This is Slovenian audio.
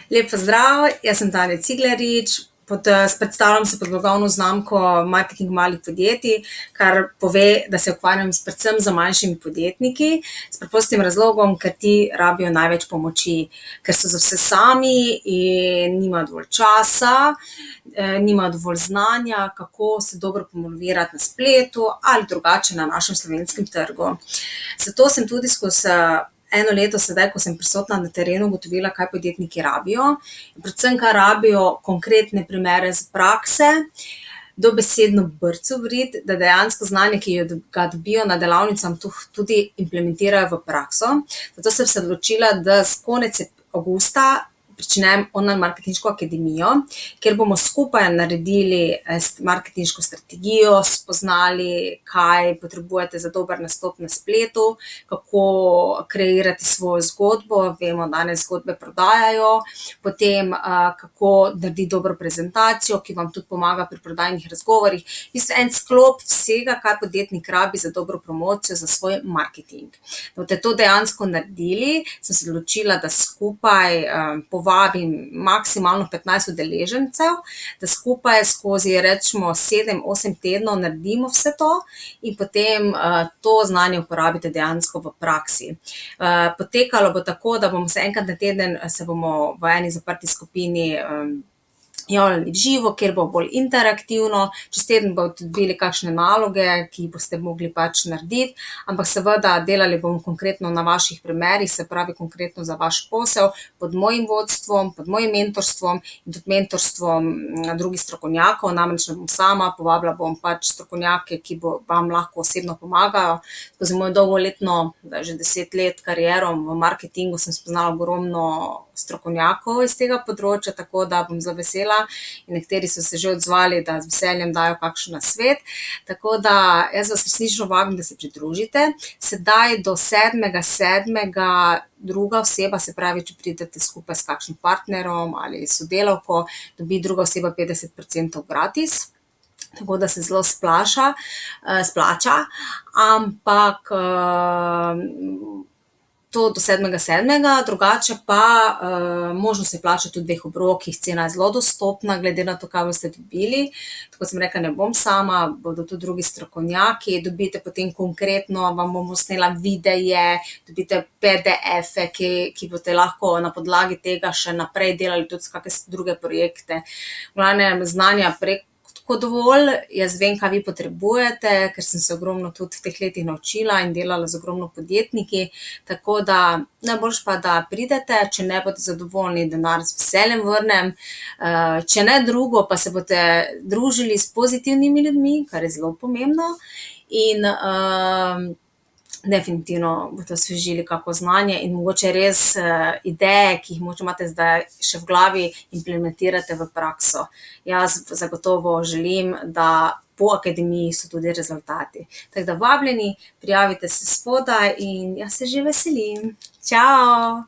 Lep pozdrav, jaz sem Tanja Ciglarič, predstavljam se pod blagovno znamko Marketing malih podjetij, kar pove, da se ukvarjam predvsem z manjšimi podjetniki, s preprostim razlogom, ker ti rabijo največ pomoči, ker so za vse sami in nimajo dovolj časa, nimajo dovolj znanja, kako se dobro promovirati na spletu ali drugače na našem slovenskem trgu. Zato sem tudi skozi eno leto sedaj, ko sem prisotna na terenu, ugotovila, kaj podjetniki rabijo. Predvsem, kaj rabijo konkretne primere z prakse, dobesedno brco vred, da dejansko znanje, ki ga dobijo na delavnicah, tudi implementirajo v prakso. Zato sem se odločila, da z konec avgusta pričnem online marketinško akademijo, kjer bomo skupaj naredili marketinško strategijo, spoznali, kaj potrebujete za dober nastop na spletu, kako kreirati svojo zgodbo, vemo, danes zgodbe prodajajo, potem kako narediti dobro prezentacijo, ki vam tudi pomaga pri prodajnih razgovorih. V bistvu en sklop vsega, kar podjetnik rabi za dobro promocijo, za svoj marketing. Da boste to dejansko naredili, sem se odločila, da skupaj povabim maksimalno 15 udeležencev, da skupaj skozi recimo 7-8 tednov naredimo vse to in potem to znanje uporabite dejansko v praksi. Potekalo bo tako, da bomo se enkrat na teden se bomo v eni zaprti skupini javljali v živo, kjer bo bolj interaktivno, čez teden boste dobili kakšne naloge, ki jih boste mogli pač narediti, ampak seveda delali bomo konkretno na vaših primerih, se pravi konkretno za vaš posel, pod mojim vodstvom, pod mojim mentorstvom in tudi mentorstvom drugih strokovnjakov, namreč ne bom sama, povabila bom pač strokovnjake, ki vam lahko osebno pomagajo. Skozi mojo dolgoletno, že 10 let kariero v marketingu sem spoznala ogromno strokovnjakov iz tega področja, tako da bom zelo vesela in nekateri so se že odzvali, da z veseljem dajo kakšen nasvet. Tako da jaz vas resnično vabim, da se pridružite. Sedaj do 7.7. druga oseba, se pravi, če pridete skupaj s kakšnim partnerom ali sodelavko, dobi druga oseba 50% gratis. Tako da se zelo splača, ampak to do 7.7., drugače pa možnost je plačati tudi v 2 obrokih, cena je zelo dostopna, glede na to, kaj boste dobili. Tako sem rekla, ne bom sama, bodo tudi drugi strokovnjaki, dobite potem konkretno, vam bomo snela videe, dobite PDF-e, ki boste lahko na podlagi tega še naprej delali tudi kakšne druge projekte. V glavnem, znanja dovolj, jaz vem, kaj vi potrebujete, ker sem se ogromno tudi v teh letih naučila in delala z ogromno podjetniki, tako da najboljše pa, da pridete, če ne boste zadovoljni, denar z veseljem vrnem, če ne drugo, pa se boste družili s pozitivnimi ljudmi, kar je zelo pomembno, in definitivno boste osvežili kako znanje in mogoče res ideje, ki jih mogoče imate zdaj še v glavi, implementirate v prakso. Jaz zagotovo želim, da po akademiji so tudi rezultati. Tako da vabljeni, prijavite se spodaj in jaz se že veselim. Čao!